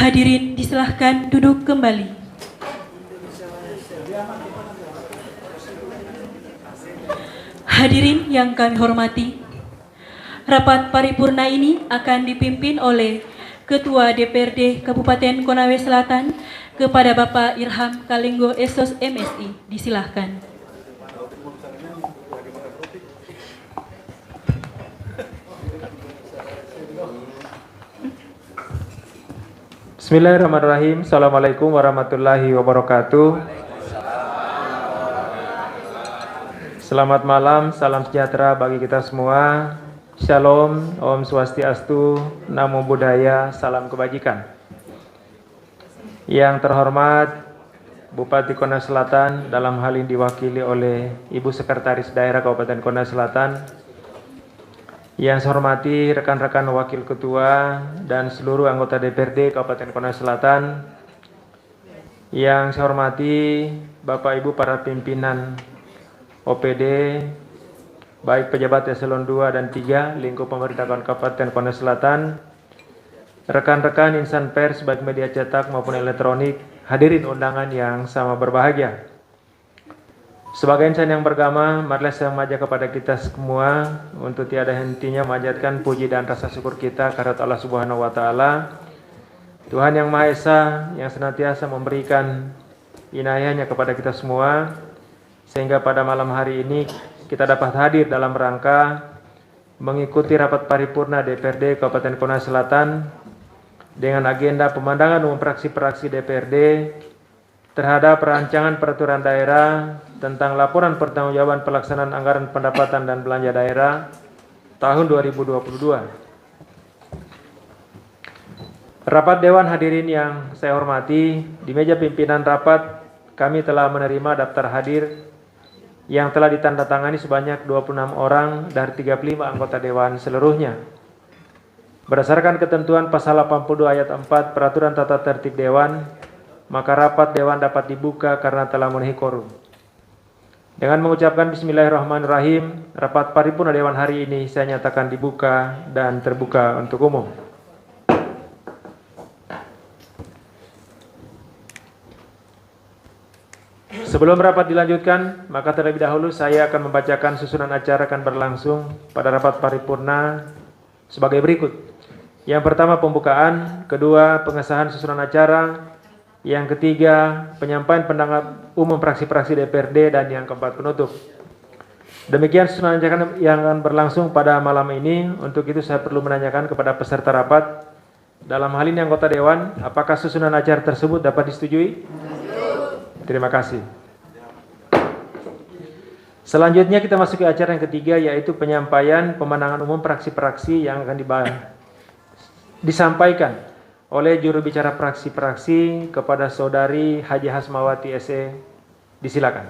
Hadirin disilahkan duduk kembali. Hadirin yang kami hormati, rapat paripurna ini akan dipimpin oleh Ketua DPRD Kabupaten Konawe Selatan kepada Bapak Irham Kalinggo Esos MSI. Disilahkan. Bismillahirrahmanirrahim. Assalamualaikum warahmatullahi wabarakatuh. Selamat malam, salam sejahtera bagi kita semua. Shalom, Om Swastiastu, Namo Buddhaya, salam kebajikan. Yang terhormat Bupati Konawe Selatan, dalam hal ini diwakili oleh Ibu Sekretaris Daerah Kabupaten Konawe Selatan. Yang saya hormati rekan-rekan wakil ketua dan seluruh anggota DPRD Kabupaten Konawe Selatan. Yang saya hormati Bapak Ibu para pimpinan OPD, baik pejabat eselon 2 dan 3 lingkup pemerintahan Kabupaten Konawe Selatan, rekan-rekan insan pers baik media cetak maupun elektronik, hadirin undangan yang sama berbahagia. Sebagai insan yang beragama, marilah saya mengajak kepada kita semua untuk tiada hentinya memanjatkan puji dan rasa syukur kita kehadirat Allah Subhanahu wa taala, Tuhan yang Maha Esa yang senantiasa memberikan inayahnya kepada kita semua, sehingga pada malam hari ini kita dapat hadir dalam rangka mengikuti rapat paripurna DPRD Kabupaten Konawe Selatan dengan agenda pemandangan umum fraksi-fraksi DPRD terhadap rancangan peraturan daerah tentang laporan pertanggungjawaban pelaksanaan anggaran pendapatan dan belanja daerah tahun 2022. Rapat Dewan hadirin yang saya hormati, di meja pimpinan rapat kami telah menerima daftar hadir yang telah ditandatangani sebanyak 26 orang dari 35 anggota Dewan seluruhnya. Berdasarkan ketentuan pasal 82 ayat 4 Peraturan Tata Tertib Dewan, maka rapat Dewan dapat dibuka karena telah memenuhi quorum. Dengan mengucapkan Bismillahirrahmanirrahim, rapat paripurna Dewan hari ini saya nyatakan dibuka dan terbuka untuk umum. Sebelum rapat dilanjutkan, maka terlebih dahulu saya akan membacakan susunan acara akan berlangsung pada rapat paripurna sebagai berikut. Yang pertama pembukaan, kedua pengesahan susunan acara, yang ketiga penyampaian pendapat umum fraksi-fraksi DPRD, dan yang keempat penutup. Demikian susunan acara yang akan berlangsung pada malam ini. Untuk itu saya perlu menanyakan kepada peserta rapat, dalam hal ini anggota Dewan, apakah susunan acara tersebut dapat disetujui? Terima kasih. Selanjutnya kita masuk ke acara yang ketiga, yaitu penyampaian pemandangan umum fraksi-fraksi yang akan disampaikan oleh juru bicara fraksi-fraksi kepada Saudari Haji Hasmawati SE. Disilakan.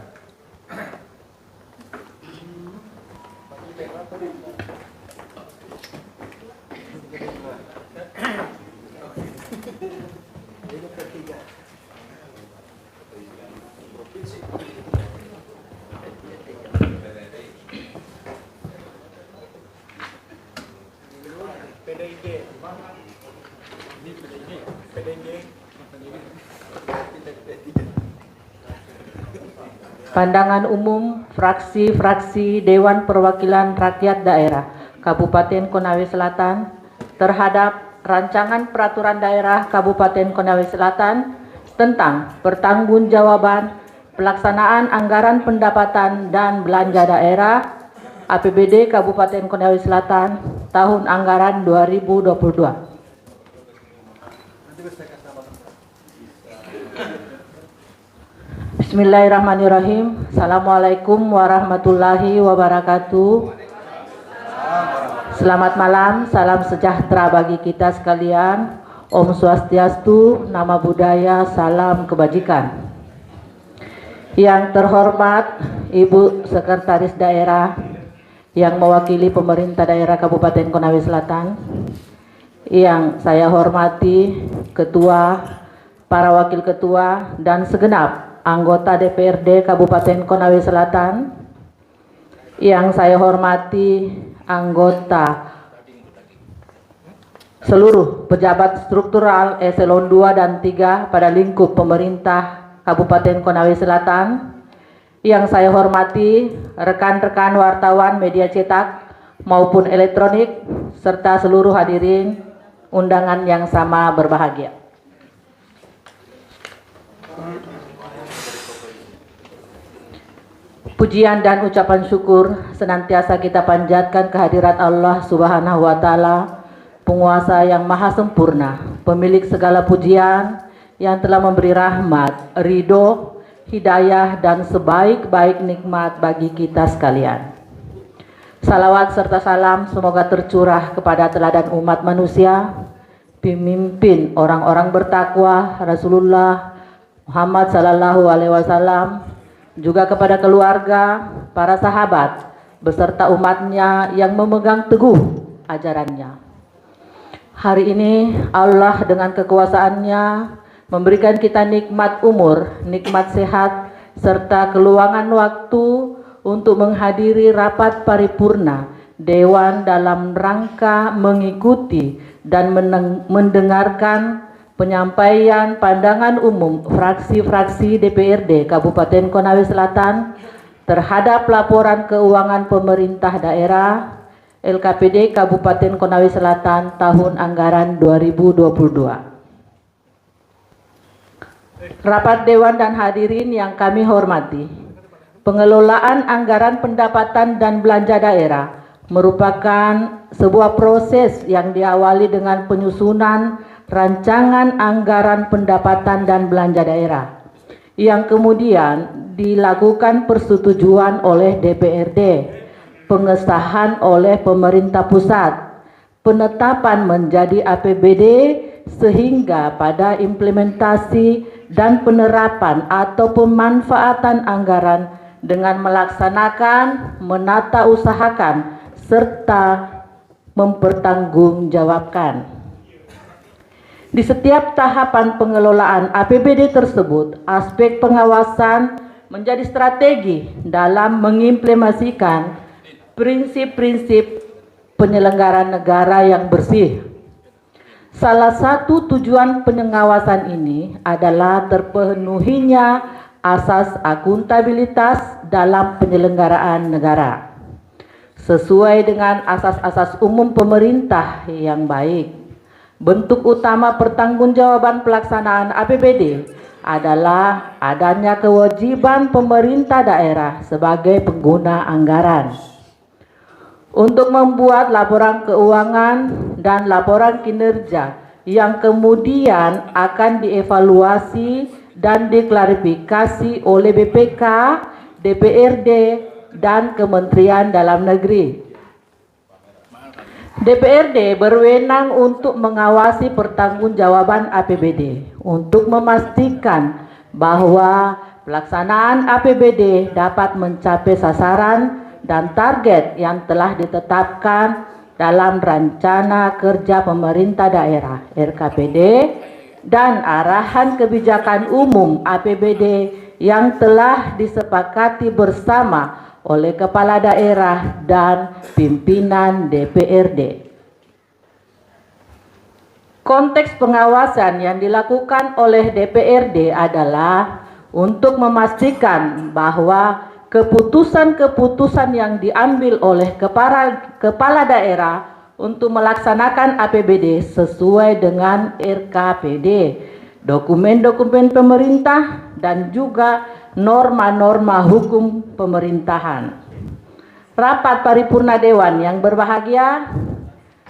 Pandangan umum fraksi-fraksi Dewan Perwakilan Rakyat Daerah Kabupaten Konawe Selatan terhadap Rancangan Peraturan Daerah Kabupaten Konawe Selatan tentang pertanggungjawaban pelaksanaan anggaran pendapatan dan belanja daerah APBD Kabupaten Konawe Selatan tahun anggaran 2022. Bismillahirrahmanirrahim. Assalamualaikum warahmatullahi wabarakatuh. Selamat malam, salam sejahtera bagi kita sekalian. Om Swastiastu, Nama Budaya, salam kebajikan. Yang terhormat Ibu Sekretaris Daerah yang mewakili pemerintah daerah Kabupaten Konawe Selatan, yang saya hormati Ketua, para Wakil Ketua, dan segenap anggota DPRD Kabupaten Konawe Selatan, yang saya hormati anggota seluruh pejabat struktural eselon 2 dan 3 pada lingkup pemerintah Kabupaten Konawe Selatan, yang saya hormati rekan-rekan wartawan media cetak maupun elektronik, serta seluruh hadirin undangan yang sama berbahagia. Pujian dan ucapan syukur senantiasa kita panjatkan kehadirat Allah Subhanahu wa Ta'ala, penguasa yang maha sempurna, pemilik segala pujian, yang telah memberi rahmat, ridho, hidayah, dan sebaik-baik nikmat bagi kita sekalian. Salawat serta salam semoga tercurah kepada teladan umat manusia, pemimpin orang-orang bertakwa Rasulullah Muhammad Sallallahu Alaihi Wasallam, juga kepada keluarga, para sahabat, beserta umatnya yang memegang teguh ajarannya. Hari ini Allah dengan kekuasaannya memberikan kita nikmat umur, nikmat sehat, serta keluangan waktu untuk menghadiri rapat paripurna Dewan dalam rangka mengikuti dan mendengarkan penyampaian pandangan umum fraksi-fraksi DPRD Kabupaten Konawe Selatan terhadap laporan keuangan pemerintah daerah LKPD Kabupaten Konawe Selatan tahun anggaran 2022. Rapat Dewan dan hadirin yang kami hormati, pengelolaan anggaran pendapatan dan belanja daerah merupakan sebuah proses yang diawali dengan penyusunan rancangan anggaran pendapatan dan belanja daerah yang kemudian dilakukan persetujuan oleh DPRD, pengesahan oleh pemerintah pusat, penetapan menjadi APBD, sehingga pada implementasi dan penerapan atau pemanfaatan anggaran dengan melaksanakan, menata usahakan, serta mempertanggungjawabkan. Di setiap tahapan pengelolaan APBD tersebut, aspek pengawasan menjadi strategi dalam mengimplementasikan prinsip-prinsip penyelenggaraan negara yang bersih. Salah satu tujuan pengawasan ini adalah terpenuhinya asas akuntabilitas dalam penyelenggaraan negara, sesuai dengan asas-asas umum pemerintah yang baik. Bentuk utama pertanggungjawaban pelaksanaan APBD adalah adanya kewajiban pemerintah daerah sebagai pengguna anggaran untuk membuat laporan keuangan dan laporan kinerja yang kemudian akan dievaluasi dan diklarifikasi oleh BPK, DPRD, dan Kementerian Dalam Negeri. DPRD berwenang untuk mengawasi pertanggungjawaban APBD untuk memastikan bahwa pelaksanaan APBD dapat mencapai sasaran dan target yang telah ditetapkan dalam Rencana Kerja Pemerintah Daerah RKPD dan arahan kebijakan umum APBD yang telah disepakati bersama oleh kepala daerah dan pimpinan DPRD. Konteks pengawasan yang dilakukan oleh DPRD adalah untuk memastikan bahwa keputusan-keputusan yang diambil oleh kepala daerah untuk melaksanakan APBD sesuai dengan RKPD, dokumen-dokumen pemerintah, dan juga norma-norma hukum pemerintahan. Rapat paripurna Dewan yang berbahagia,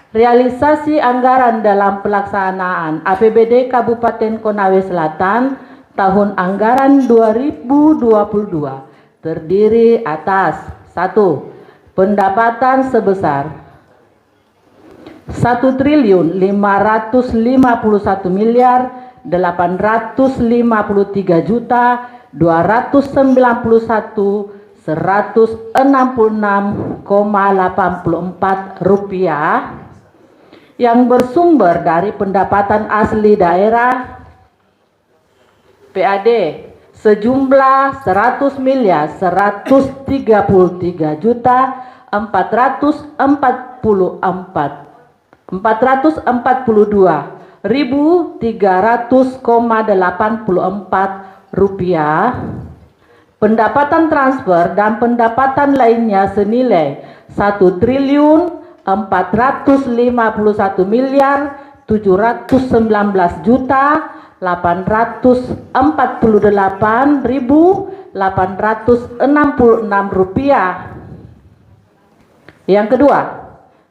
realisasi anggaran dalam pelaksanaan APBD Kabupaten Konawe Selatan tahun anggaran 2022 terdiri atas 1. Pendapatan sebesar 1.551.891.166,84 rupiah yang bersumber dari pendapatan asli daerah PAD sejumlah 100.442.300,84 rupiah. Pendapatan transfer dan pendapatan lainnya senilai 1.451.719.866 rupiah. Yang kedua,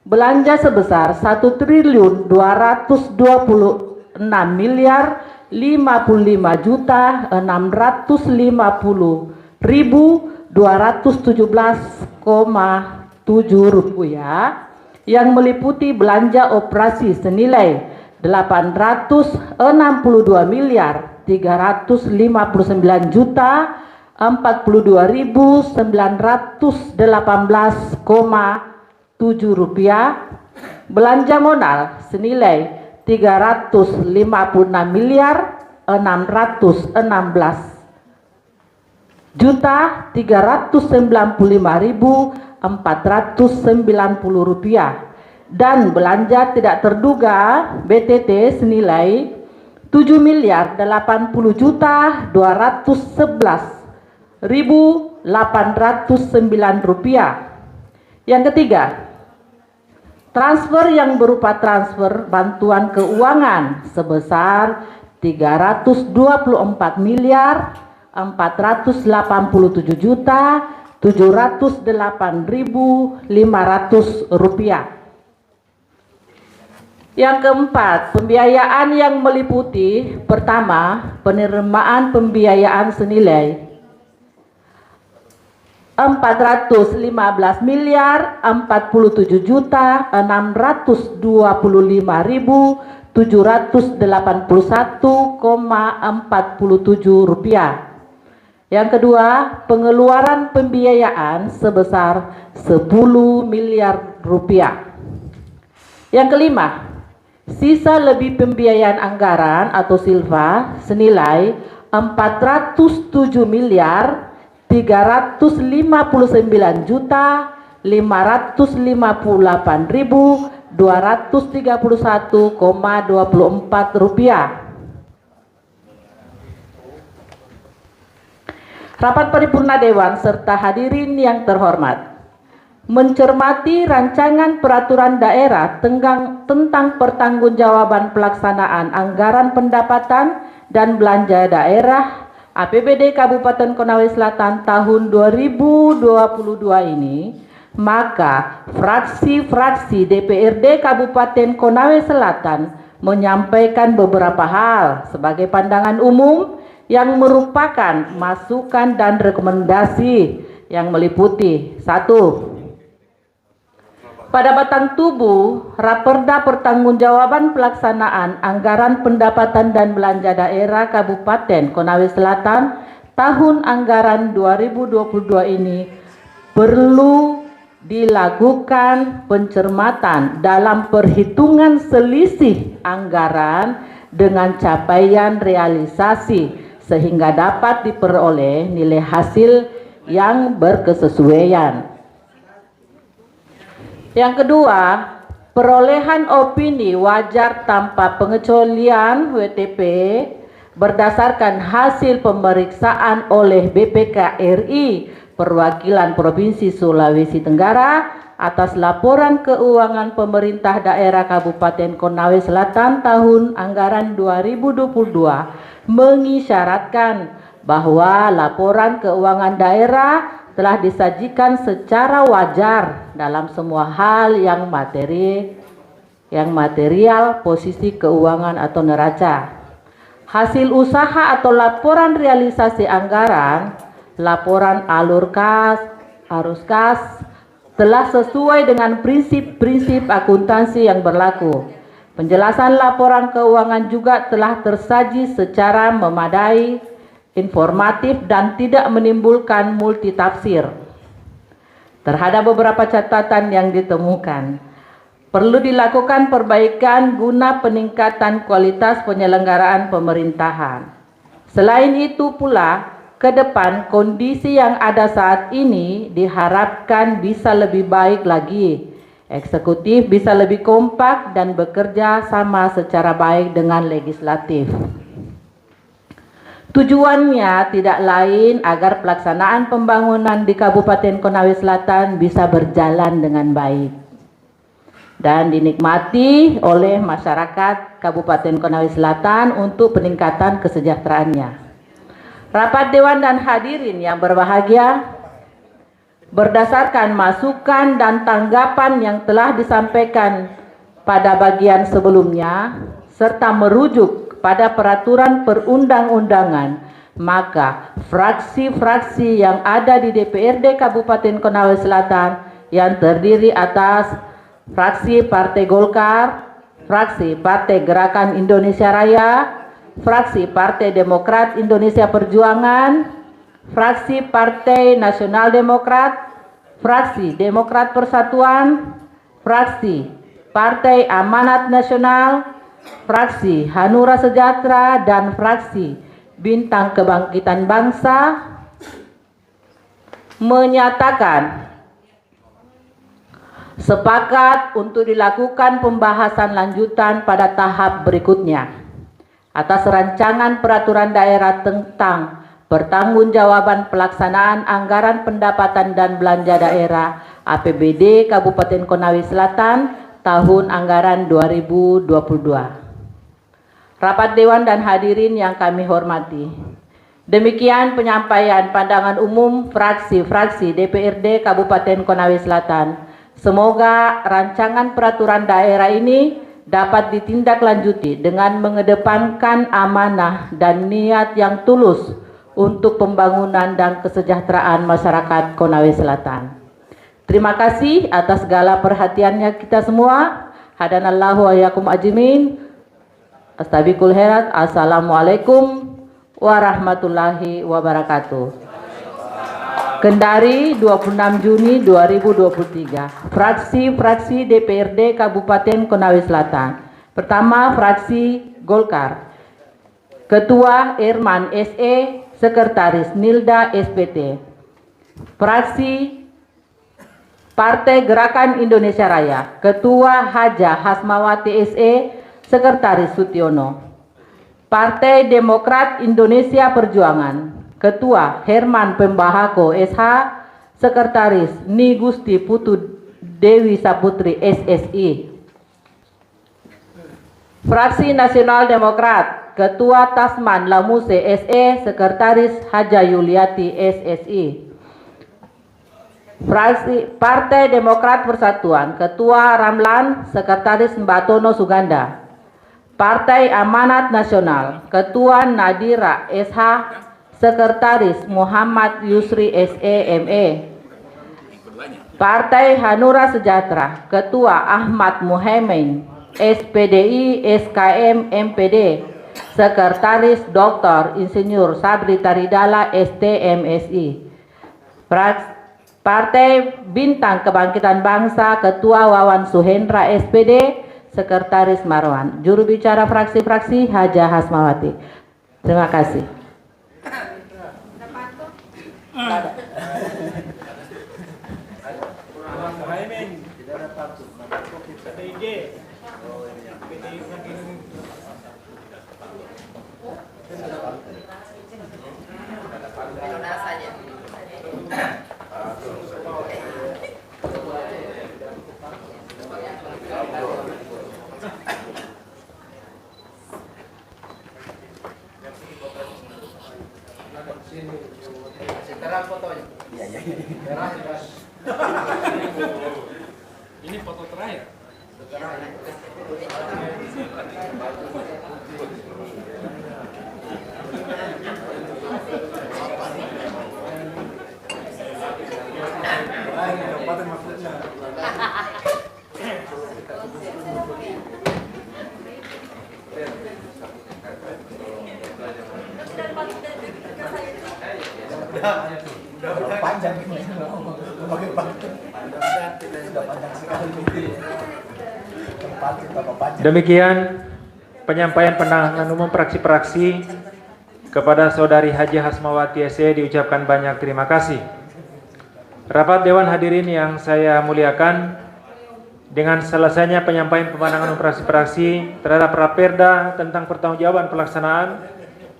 belanja sebesar 1.255.250.217,7 rupiah yang meliputi belanja operasi senilai 856.349.918,7 rupiah, belanja modal senilai 356.616.395.490 rupiah, dan belanja tidak terduga BTT senilai 7.211.809 rupiah. Yang ketiga, transfer yang berupa transfer bantuan keuangan sebesar 324.487.708.500 rupiah. Yang keempat, pembiayaan yang meliputi pertama, penerimaan pembiayaan senilai 447.645.781,47 rupiah. Yang kedua, pengeluaran pembiayaan sebesar 10 miliar rupiah. Yang kelima, sisa lebih pembiayaan anggaran atau silva senilai 407.359.231,24 rupiah. Rapat paripurna Dewan serta hadirin yang terhormat, mencermati rancangan peraturan daerah tentang pertanggungjawaban pelaksanaan anggaran pendapatan dan belanja daerah APBD Kabupaten Konawe Selatan tahun 2022 ini, maka fraksi-fraksi DPRD Kabupaten Konawe Selatan menyampaikan beberapa hal sebagai pandangan umum yang merupakan masukan dan rekomendasi yang meliputi 1. Pada batang tubuh Raperda Pertanggungjawaban Pelaksanaan Anggaran Pendapatan dan Belanja Daerah Kabupaten Konawe Selatan tahun anggaran 2022 ini perlu dilakukan pencermatan dalam perhitungan selisih anggaran dengan capaian realisasi sehingga dapat diperoleh nilai hasil yang berkesesuaian. Yang kedua, perolehan opini wajar tanpa pengecualian WTP berdasarkan hasil pemeriksaan oleh BPK RI Perwakilan Provinsi Sulawesi Tenggara atas laporan keuangan pemerintah daerah Kabupaten Konawe Selatan tahun anggaran 2022 mengisyaratkan bahwa laporan keuangan daerah telah disajikan secara wajar dalam semua hal yang material, posisi keuangan atau neraca. Hasil usaha atau laporan realisasi anggaran, laporan alur kas, arus kas, telah sesuai dengan prinsip-prinsip akuntansi yang berlaku. Penjelasan laporan keuangan juga telah tersaji secara memadai, informatif, dan tidak menimbulkan multitafsir. Terhadap beberapa catatan yang ditemukan, perlu dilakukan perbaikan guna peningkatan kualitas penyelenggaraan pemerintahan. Selain itu pula, ke depan kondisi yang ada saat ini diharapkan bisa lebih baik lagi. Eksekutif bisa lebih kompak dan bekerja sama secara baik dengan legislatif. Tujuannya tidak lain agar pelaksanaan pembangunan di Kabupaten Konawe Selatan bisa berjalan dengan baik dan dinikmati oleh masyarakat Kabupaten Konawe Selatan untuk peningkatan kesejahteraannya. Rapat Dewan dan hadirin yang berbahagia, berdasarkan masukan dan tanggapan yang telah disampaikan pada bagian sebelumnya, serta merujuk pada peraturan perundang-undangan, maka fraksi-fraksi yang ada di DPRD Kabupaten Konawe Selatan yang terdiri atas fraksi Partai Golkar, fraksi Partai Gerakan Indonesia Raya, fraksi Partai Demokrat Indonesia Perjuangan, fraksi Partai Nasional Demokrat, fraksi Demokrat Persatuan, fraksi Partai Amanat Nasional, fraksi Hanura Sejahtera, dan fraksi Bintang Kebangkitan Bangsa menyatakan sepakat untuk dilakukan pembahasan lanjutan pada tahap berikutnya atas rancangan peraturan daerah tentang pertanggungjawaban pelaksanaan anggaran pendapatan dan belanja daerah APBD Kabupaten Konawe Selatan tahun anggaran 2022. Rapat Dewan dan hadirin yang kami hormati, demikian penyampaian pandangan umum fraksi-fraksi DPRD Kabupaten Konawe Selatan. Semoga rancangan peraturan daerah ini dapat ditindaklanjuti dengan mengedepankan amanah dan niat yang tulus untuk pembangunan dan kesejahteraan masyarakat Konawe Selatan. Terima kasih atas segala perhatiannya kita semua. Hadanallahu wa iyyakum ajmain. Astaghfirul khairat. Assalamualaikum warahmatullahi wabarakatuh. Kendari 26 Juni 2023. Fraksi-fraksi DPRD Kabupaten Konawe Selatan. Pertama, fraksi Golkar. Ketua Irman SE, Sekretaris Nilda SPT. Fraksi Partai Gerakan Indonesia Raya. Ketua Haja Hasmawati SE, Sekretaris Sutiono. Partai Demokrat Indonesia Perjuangan. Ketua Herman Pembahako SH, Sekretaris Ni Gusti Putu Dewi Saputri SSI. Fraksi Nasional Demokrat, Ketua Tasman Lamuse SE, Sekretaris Haja Yuliati SSI. Fraksi Partai Demokrat Persatuan, Ketua Ramlan, Sekretaris Mbatono Suganda. Partai Amanat Nasional, Ketua Nadira SH, Sekretaris Muhammad Yusri SE.ME. Partai Hanura Sejahtera, Ketua Ahmad Muhaimin SPDI SKM MPD. Sekretaris Dr. Insinyur Sabri Taridala STMSI. Partai Bintang Kebangkitan Bangsa, Ketua Wawan Suhendra SPD, Sekretaris Marwan. Juru bicara fraksi-fraksi Haja Hasmawati. Terima kasih. Ini foto terakhir. Panjang pakai panjang sekali. Demikian penyampaian pandangan umum praksi-praksi. Kepada Saudari Haji Hasmawati SE diucapkan banyak terima kasih. Rapat Dewan hadirin yang saya muliakan, dengan selesainya penyampaian pandangan umum praksi-praksi terhadap Raperda tentang pertanggungjawaban pelaksanaan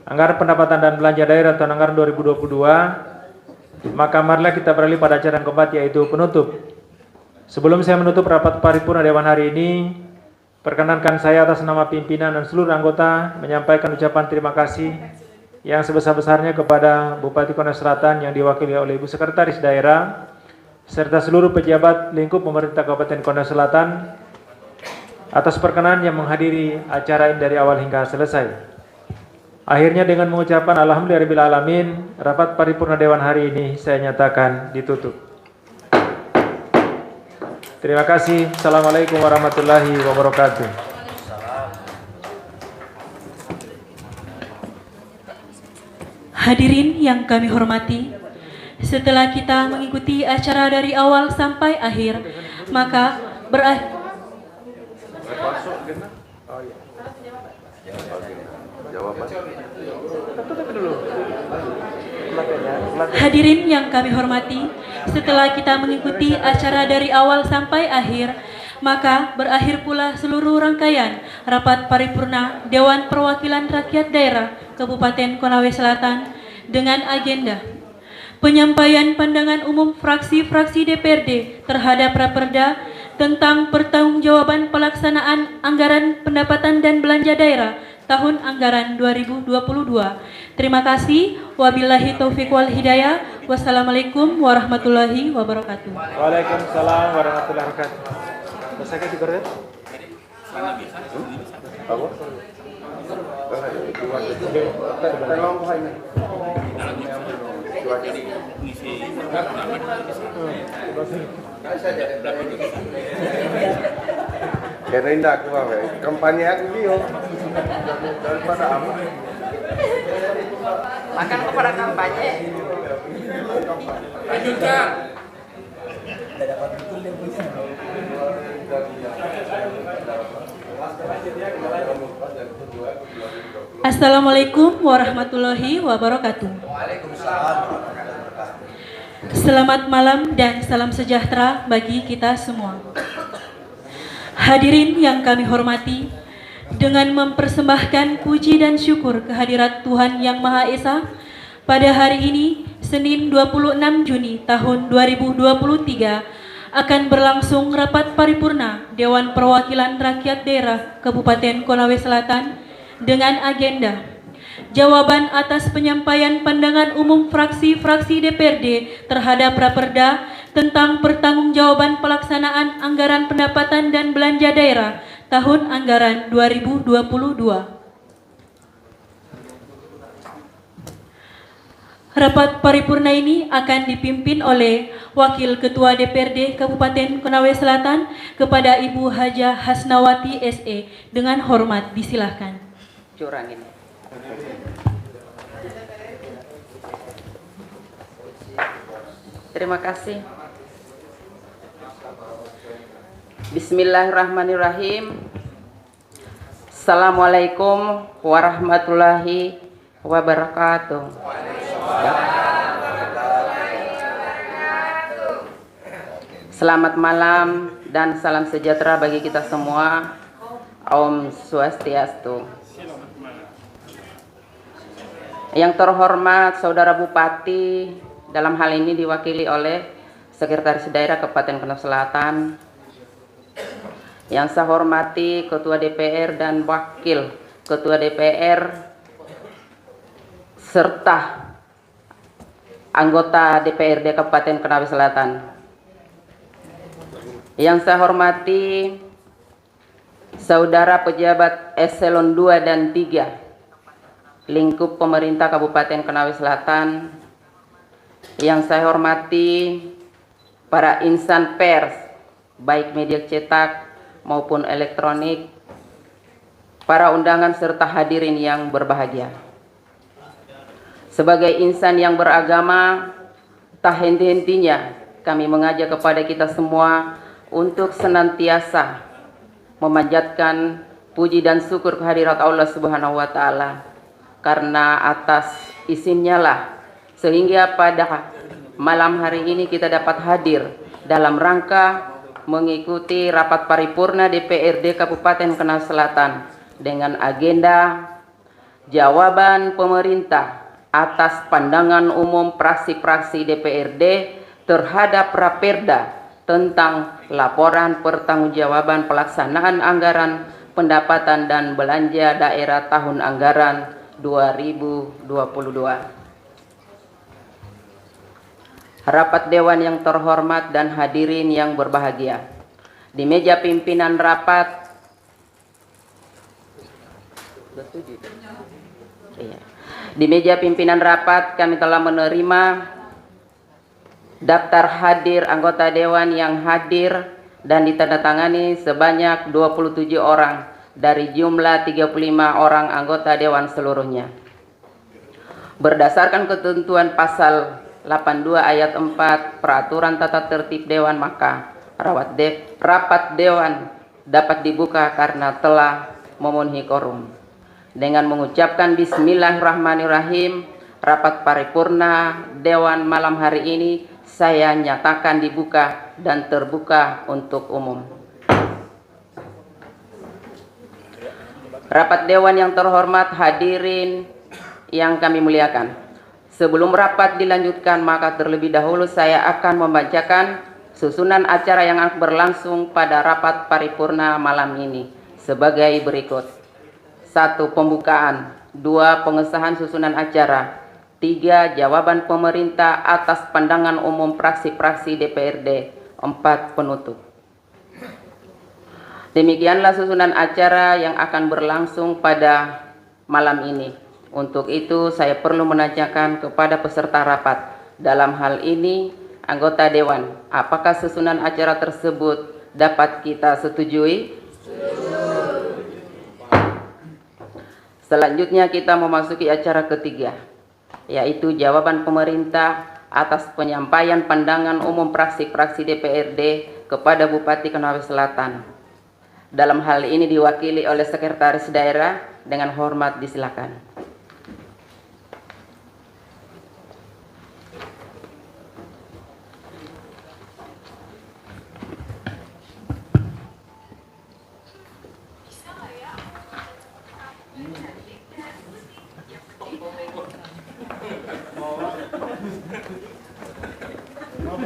anggaran pendapatan dan belanja daerah tahun anggaran 2022, maka marilah kita beralih pada acara yang keempat, yaitu penutup. Sebelum saya menutup rapat paripurna Dewan hari ini, perkenankan saya atas nama pimpinan dan seluruh anggota menyampaikan ucapan terima kasih yang sebesar-besarnya kepada Bupati Konawe Selatan yang diwakili oleh Ibu Sekretaris Daerah serta seluruh pejabat lingkup pemerintah Kabupaten Konawe Selatan atas perkenan yang menghadiri acara ini dari awal hingga selesai. Akhirnya dengan mengucapkan alhamdulillahirabbil alamin, rapat paripurna Dewan hari ini saya nyatakan ditutup. Terima kasih. Assalamualaikum warahmatullahi wabarakatuh. Hadirin yang kami hormati, setelah kita mengikuti acara dari awal sampai akhir, maka Hadirin yang kami hormati, setelah kita mengikuti acara dari awal sampai akhir, maka berakhir pula seluruh rangkaian rapat paripurna Dewan Perwakilan Rakyat Daerah Kabupaten Konawe Selatan dengan agenda penyampaian pandangan umum fraksi-fraksi DPRD terhadap Raperda tentang pertanggungjawaban pelaksanaan anggaran pendapatan dan belanja daerah tahun anggaran 2022. Terima kasih. Wabillahi taufiq wal hidayah. Wassalamualaikum warahmatullahi wabarakatuh. Waalaikumsalam warahmatullahi wabarakatuh. Bisa kita dikorek? Apa? Karena indah aku kampanye aku dia daripada apa? Makan kepada kampanye. Lanjutkan. Assalamualaikum warahmatullahi wabarakatuh. Selamat malam dan salam sejahtera bagi kita semua. Hadirin yang kami hormati, dengan mempersembahkan puji dan syukur kehadirat Tuhan Yang Maha Esa, pada hari ini, Senin 26 Juni tahun 2023, akan berlangsung rapat paripurna Dewan Perwakilan Rakyat Daerah Kabupaten Konawe Selatan dengan agenda jawaban atas penyampaian pandangan umum fraksi-fraksi DPRD terhadap Raperda tentang pertanggungjawaban pelaksanaan anggaran pendapatan dan belanja daerah tahun anggaran 2022. Rapat paripurna ini akan dipimpin oleh Wakil Ketua DPRD Kabupaten Konawe Selatan kepada Ibu Haja Hasnawati SE. Dengan hormat disilahkan. Curangin. Terima kasih. Bismillahirrahmanirrahim. Assalamualaikum warahmatullahi wabarakatuh. Selamat malam dan salam sejahtera bagi kita semua. Om Swastiastu. Yang terhormat Saudara Bupati, dalam hal ini diwakili oleh Sekretaris Daerah Kabupaten Konawe Selatan. Yang saya hormati Ketua DPR dan Wakil Ketua DPR serta anggota DPRD Kabupaten Konawe Selatan. Yang saya hormati saudara pejabat eselon 2 dan 3 lingkup pemerintah Kabupaten Konawe Selatan. Yang saya hormati para insan pers, baik media cetak maupun elektronik, para undangan serta hadirin yang berbahagia. Sebagai insan yang beragama, tak henti-hentinya kami mengajak kepada kita semua untuk senantiasa memanjatkan puji dan syukur kehadirat Allah Subhanahu wa Ta'ala, karena atas izinnya lah sehingga pada malam hari ini kita dapat hadir dalam rangka mengikuti rapat paripurna DPRD Kabupaten Konawe Selatan dengan agenda jawaban pemerintah atas pandangan umum praksi-praksi DPRD terhadap Raperda tentang laporan pertanggungjawaban pelaksanaan anggaran pendapatan dan belanja daerah tahun anggaran 2022. Rapat Dewan yang terhormat dan hadirin yang berbahagia, di meja pimpinan rapat kami telah menerima daftar hadir anggota dewan yang hadir dan ditandatangani sebanyak 27 orang dari jumlah 35 orang anggota dewan seluruhnya. Berdasarkan ketentuan pasal 82 ayat 4 Peraturan Tata Tertib Dewan, maka rapat dewan dapat dibuka karena telah memenuhi quorum. Dengan mengucapkan bismillahirrahmanirrahim, rapat paripurna dewan malam hari ini saya nyatakan dibuka dan terbuka untuk umum. Rapat dewan yang terhormat, hadirin yang kami muliakan. Sebelum rapat dilanjutkan, maka terlebih dahulu saya akan membacakan susunan acara yang akan berlangsung pada rapat paripurna malam ini sebagai berikut. 1. Pembukaan. 2. Pengesahan susunan acara. 3. Jawaban pemerintah atas pandangan umum praksi-praksi DPRD. 4. Penutup. Demikianlah susunan acara yang akan berlangsung pada malam ini. Untuk itu saya perlu menanyakan kepada peserta rapat, dalam hal ini anggota dewan, apakah susunan acara tersebut dapat kita setujui? Selanjutnya kita memasuki acara ketiga, yaitu jawaban pemerintah atas penyampaian pandangan umum praksi-praksi DPRD kepada Bupati Konawe Selatan. Dalam hal ini diwakili oleh Sekretaris Daerah, dengan hormat disilakan.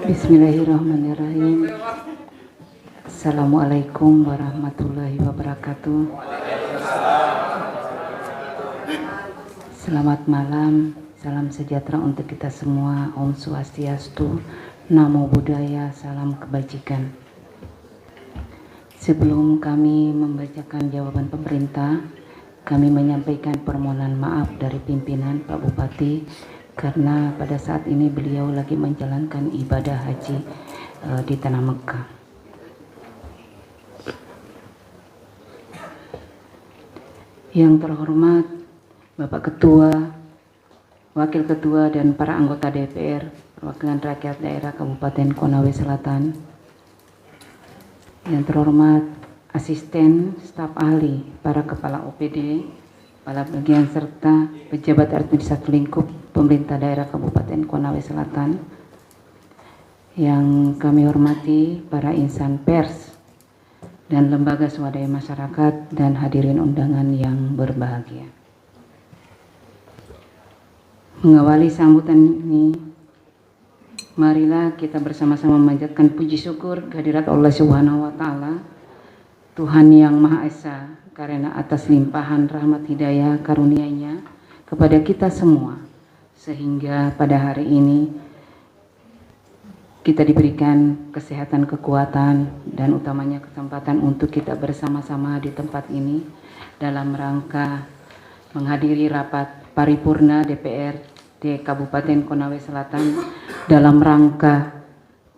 Bismillahirrahmanirrahim. Assalamualaikum warahmatullahi wabarakatuh. Selamat malam, salam sejahtera untuk kita semua. Om Swastiastu, Namo Buddhaya, salam kebajikan. Sebelum kami membacakan jawaban pemerintah, kami menyampaikan permohonan maaf dari pimpinan Pak Bupati karena pada saat ini beliau lagi menjalankan ibadah haji di Tanah Mekah. Yang terhormat Bapak Ketua, Wakil Ketua dan para anggota DPR, perwakilan rakyat daerah Kabupaten Konawe Selatan. Yang terhormat asisten, staf ahli, para kepala OPD, kepala bagian serta pejabat administratif lingkup pemerintah daerah Kabupaten Konawe Selatan. Yang kami hormati para insan pers dan lembaga swadaya masyarakat dan hadirin undangan yang berbahagia. Mengawali sambutan ini, marilah kita bersama-sama memanjatkan puji syukur kehadirat Allah Subhanahu wa Ta'ala, Tuhan yang Maha Esa, karena atas limpahan rahmat hidayah karunia-Nya kepada kita semua, sehingga pada hari ini kita diberikan kesehatan, kekuatan, dan utamanya kesempatan untuk kita bersama-sama di tempat ini dalam rangka menghadiri rapat paripurna DPRD Kabupaten Konawe Selatan dalam rangka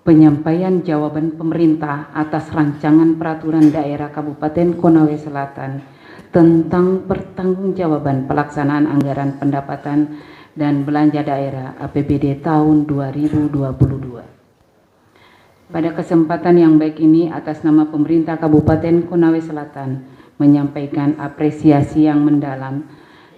penyampaian jawaban pemerintah atas rancangan peraturan daerah Kabupaten Konawe Selatan tentang pertanggungjawaban pelaksanaan anggaran pendapatan dan belanja daerah APBD tahun 2022. Pada kesempatan yang baik ini, atas nama pemerintah Kabupaten Konawe Selatan menyampaikan apresiasi yang mendalam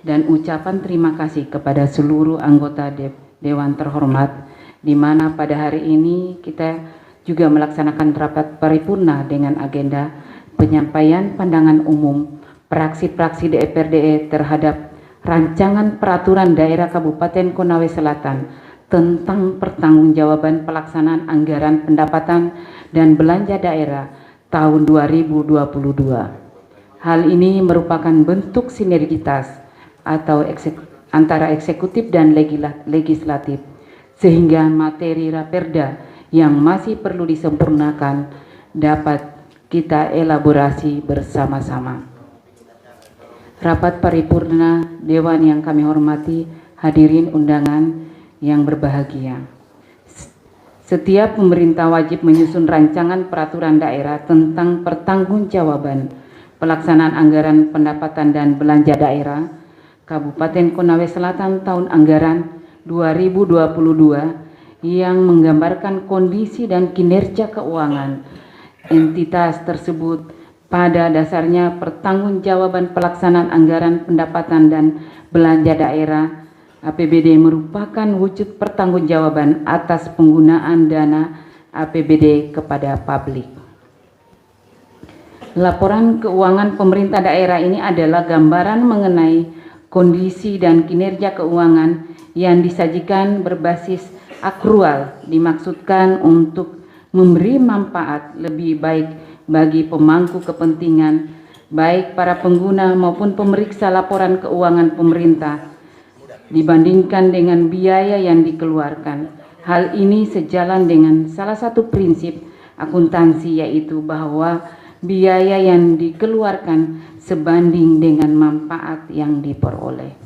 dan ucapan terima kasih kepada seluruh anggota Dewan terhormat, di mana pada hari ini kita juga melaksanakan rapat paripurna dengan agenda penyampaian pandangan umum praksi-praksi DPRD terhadap rancangan peraturan daerah Kabupaten Konawe Selatan tentang pertanggungjawaban pelaksanaan anggaran pendapatan dan belanja daerah tahun 2022. Hal ini merupakan bentuk sinergitas atau antara eksekutif dan legislatif, sehingga materi Raperda yang masih perlu disempurnakan dapat kita elaborasi bersama-sama. Rapat paripurna Dewan yang kami hormati, hadirin undangan yang berbahagia. Setiap pemerintah wajib menyusun rancangan peraturan daerah tentang pertanggungjawaban pelaksanaan anggaran pendapatan dan belanja daerah Kabupaten Konawe Selatan tahun anggaran 2022 yang menggambarkan kondisi dan kinerja keuangan entitas tersebut. Pada dasarnya pertanggungjawaban pelaksanaan anggaran pendapatan dan belanja daerah APBD merupakan wujud pertanggungjawaban atas penggunaan dana APBD kepada publik. Laporan keuangan pemerintah daerah ini adalah gambaran mengenai kondisi dan kinerja keuangan yang disajikan berbasis akrual, dimaksudkan untuk memberi manfaat lebih baik bagi pemangku kepentingan, baik para pengguna maupun pemeriksa laporan keuangan pemerintah, dibandingkan dengan biaya yang dikeluarkan. Hal ini sejalan dengan salah satu prinsip akuntansi, yaitu bahwa biaya yang dikeluarkan sebanding dengan manfaat yang diperoleh.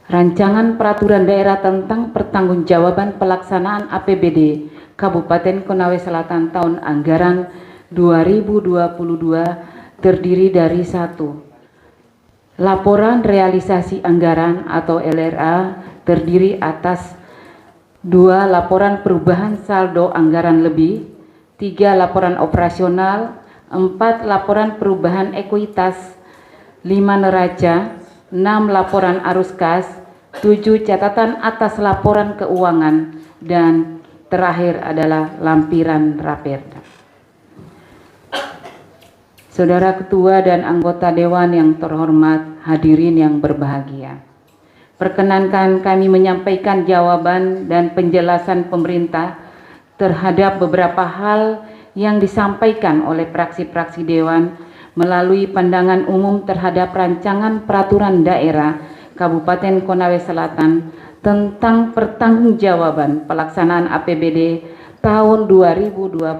Rancangan peraturan daerah tentang pertanggungjawaban pelaksanaan APBD Kabupaten Konawe Selatan tahun anggaran 2022 terdiri dari 1. Laporan realisasi anggaran atau LRA terdiri atas 2. Laporan perubahan saldo anggaran lebih, 3. Laporan operasional, 4. Laporan perubahan ekuitas, 5. neraca, 6. Laporan arus kas, 7. Catatan atas laporan keuangan, dan terakhir adalah lampiran Raperda. Saudara Ketua dan anggota Dewan yang terhormat, hadirin yang berbahagia. Perkenankan kami menyampaikan jawaban dan penjelasan pemerintah terhadap beberapa hal yang disampaikan oleh praksi-praksi Dewan melalui pandangan umum terhadap rancangan peraturan daerah Kabupaten Konawe Selatan tentang pertanggungjawaban pelaksanaan APBD tahun 2022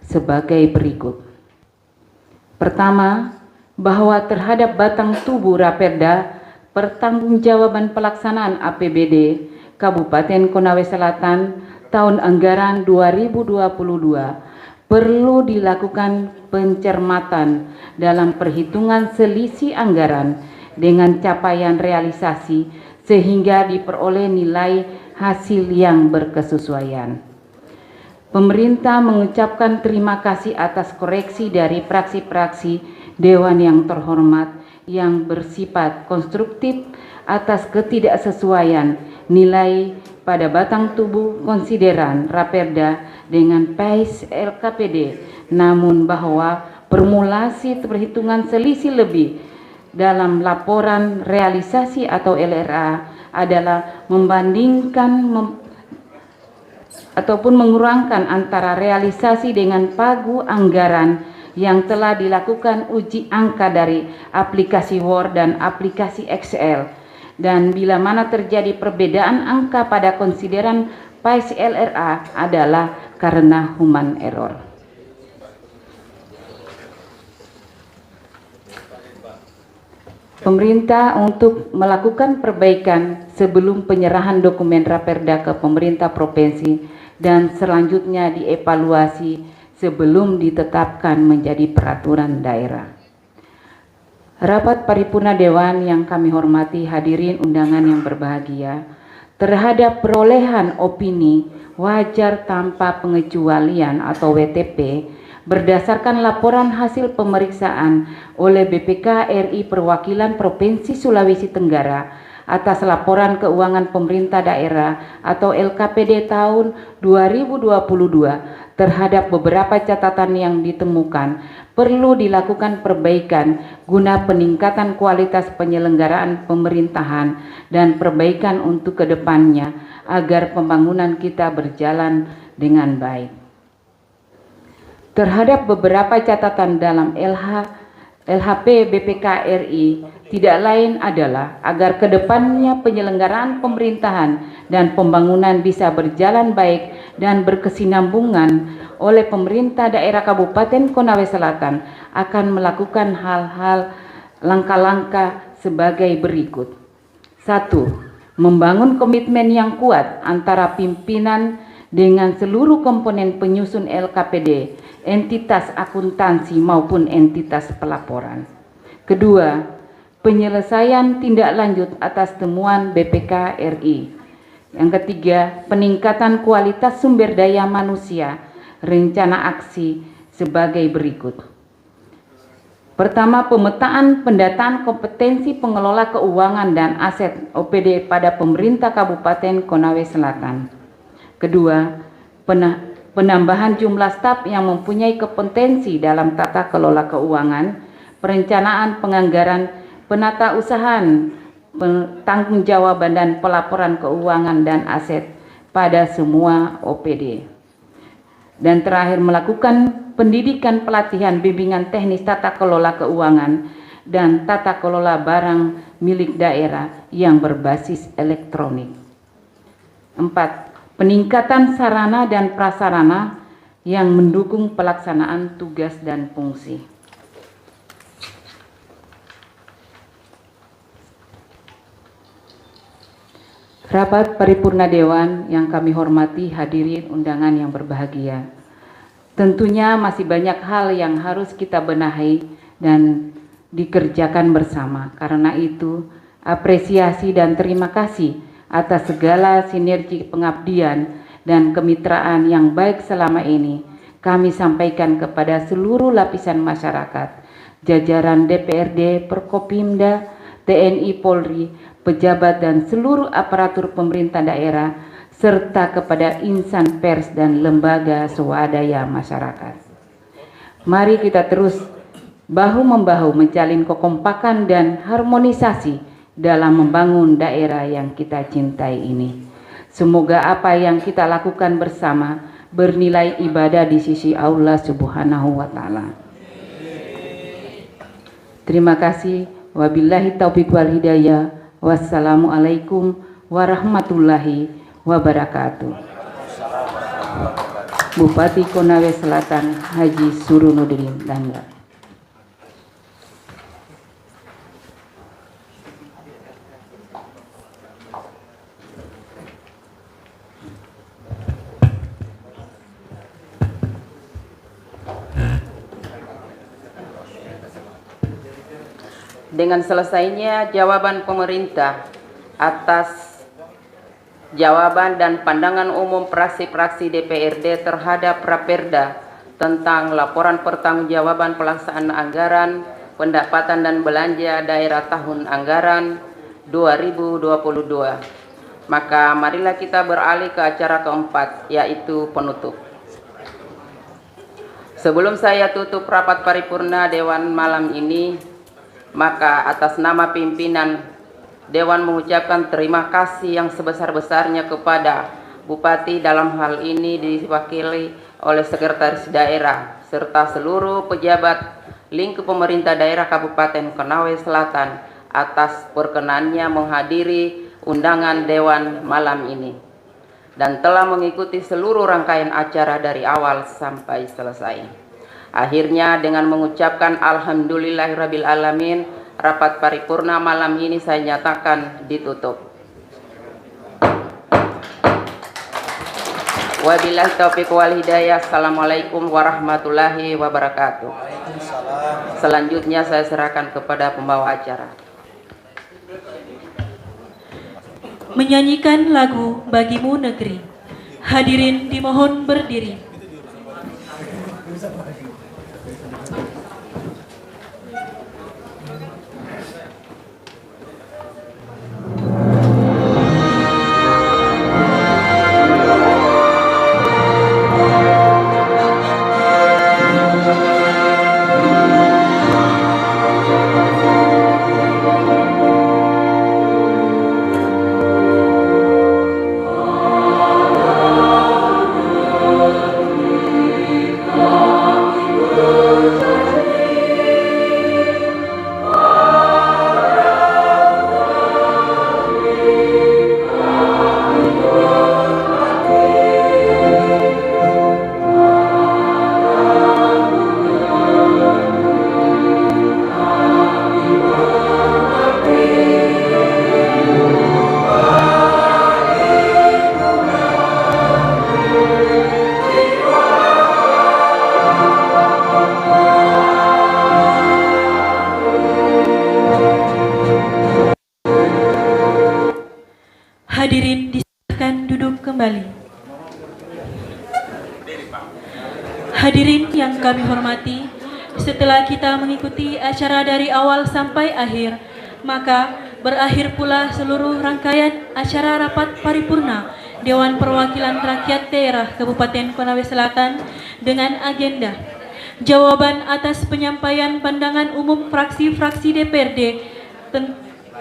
sebagai berikut. Pertama, bahwa terhadap batang tubuh Raperda pertanggungjawaban pelaksanaan APBD Kabupaten Konawe Selatan tahun anggaran 2022 perlu dilakukan pencermatan dalam perhitungan selisih anggaran dengan capaian realisasi sehingga diperoleh nilai hasil yang berkesesuaian. Pemerintah mengucapkan terima kasih atas koreksi dari praksi-praksi Dewan yang terhormat yang bersifat konstruktif atas ketidaksesuaian nilai pada batang tubuh konsideran Raperda dengan PAIS LKPD, namun bahwa formulasi perhitungan selisih lebih dalam laporan realisasi atau LRA adalah membandingkan ataupun mengurangkan antara realisasi dengan pagu anggaran yang telah dilakukan uji angka dari aplikasi Word dan aplikasi Excel, dan bila mana terjadi perbedaan angka pada konsideran PAIS LRA adalah karena human error. Pemerintah untuk melakukan perbaikan sebelum penyerahan dokumen Raperda ke pemerintah provinsi dan selanjutnya dievaluasi sebelum ditetapkan menjadi peraturan daerah. Rapat paripurna Dewan yang kami hormati, hadirin undangan yang berbahagia, terhadap perolehan opini wajar tanpa pengecualian atau WTP berdasarkan laporan hasil pemeriksaan oleh BPK RI Perwakilan Provinsi Sulawesi Tenggara atas laporan keuangan pemerintah daerah atau LKPD tahun 2022 terhadap beberapa catatan yang ditemukan perlu dilakukan perbaikan guna peningkatan kualitas penyelenggaraan pemerintahan dan perbaikan untuk kedepannya agar pembangunan kita berjalan dengan baik. Terhadap beberapa catatan dalam LHP BPK RI tidak lain adalah agar kedepannya penyelenggaraan pemerintahan dan pembangunan bisa berjalan baik dan berkesinambungan oleh pemerintah daerah Kabupaten Konawe Selatan akan melakukan hal-hal langkah-langkah sebagai berikut. 1. Membangun komitmen yang kuat antara pimpinan dengan seluruh komponen penyusun LKPD, entitas akuntansi maupun entitas pelaporan. Kedua, penyelesaian tindak lanjut atas temuan BPK RI. Yang ketiga, peningkatan kualitas sumber daya manusia, rencana aksi sebagai berikut. Pertama, pemetaan pendataan kompetensi pengelola keuangan dan aset OPD pada pemerintah Kabupaten Konawe Selatan. Kedua, penambahan jumlah staf yang mempunyai kompetensi dalam tata kelola keuangan, perencanaan penganggaran, penata usahaan, tanggung-jawaban dan pelaporan keuangan dan aset pada semua OPD. Dan terakhir, melakukan pendidikan pelatihan bimbingan teknis tata kelola keuangan dan tata kelola barang milik daerah yang berbasis elektronik. 4. Peningkatan sarana dan prasarana yang mendukung pelaksanaan tugas dan fungsi. Rapat paripurna Dewan yang kami hormati, hadirin undangan yang berbahagia. Tentunya masih banyak hal yang harus kita benahi dan dikerjakan bersama. Karena itu, apresiasi dan terima kasih atas segala sinergi pengabdian dan kemitraan yang baik selama ini kami sampaikan kepada seluruh lapisan masyarakat, jajaran DPRD, Perkopimda, TNI, Polri, pejabat dan seluruh aparatur pemerintah daerah, serta kepada insan pers dan lembaga swadaya masyarakat. Mari kita terus bahu-membahu menjalin kekompakan dan harmonisasi dalam membangun daerah yang kita cintai ini. Semoga apa yang kita lakukan bersama bernilai ibadah di sisi Allah Subhanahu wa Ta'ala. Terima kasih. Wabillahi taufiq wal hidayah. Wassalamualaikum warahmatullahi wabarakatuh. Bupati Konawe Selatan Haji Surunudin Dangga. Dengan selesainya jawaban pemerintah atas jawaban dan pandangan umum fraksi-fraksi DPRD terhadap Raperda tentang laporan pertanggungjawaban pelaksanaan anggaran, pendapatan dan belanja daerah tahun anggaran 2022. Maka marilah kita beralih ke acara keempat, yaitu penutup. Sebelum saya tutup rapat paripurna Dewan malam ini, maka atas nama pimpinan Dewan mengucapkan terima kasih yang sebesar-besarnya kepada Bupati, dalam hal ini diwakili oleh Sekretaris Daerah serta seluruh pejabat lingkup pemerintah daerah Kabupaten Konawe Selatan atas perkenannya menghadiri undangan Dewan malam ini dan telah mengikuti seluruh rangkaian acara dari awal sampai selesai. Akhirnya dengan mengucapkan Alhamdulillahirabbil alamin, rapat paripurna malam ini saya nyatakan ditutup. Wabillahi taufiq wal hidayah. Assalamualaikum warahmatullahi wabarakatuh. Selanjutnya saya serahkan kepada pembawa acara. Menyanyikan lagu Bagimu Negeri. Hadirin dimohon berdiri. Hadirin disilakan duduk kembali. Hadirin yang kami hormati, setelah kita mengikuti acara dari awal sampai akhir, maka berakhir pula seluruh rangkaian acara rapat paripurna Dewan Perwakilan Rakyat Daerah Kabupaten Konawe Selatan dengan agenda jawaban atas penyampaian pandangan umum fraksi-fraksi DPRD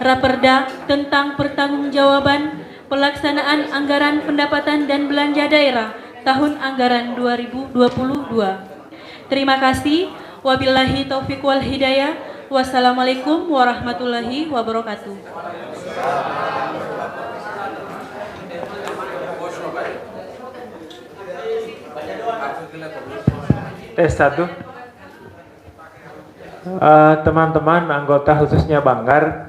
Raperda tentang pertanggungjawaban pelaksanaan anggaran pendapatan dan belanja daerah tahun anggaran 2022. Terima kasih. Wabillahi taufiq wal hidayah. Wassalamualaikum warahmatullahi wabarakatuh. Tes 1. Teman-teman anggota khususnya Banggar,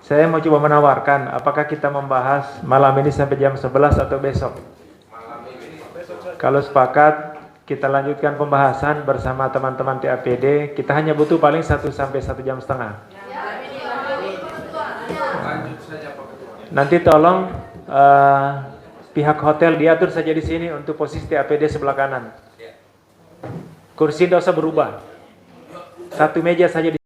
saya mau coba menawarkan, apakah kita membahas malam ini sampai jam 11 atau besok? Kalau sepakat, kita lanjutkan pembahasan bersama teman-teman TAPD. Kita hanya butuh paling 1 sampai 1,5 jam. Nanti tolong pihak hotel diatur saja di sini untuk posisi TAPD sebelah kanan. Kursi tidak usah berubah. 1 meja saja di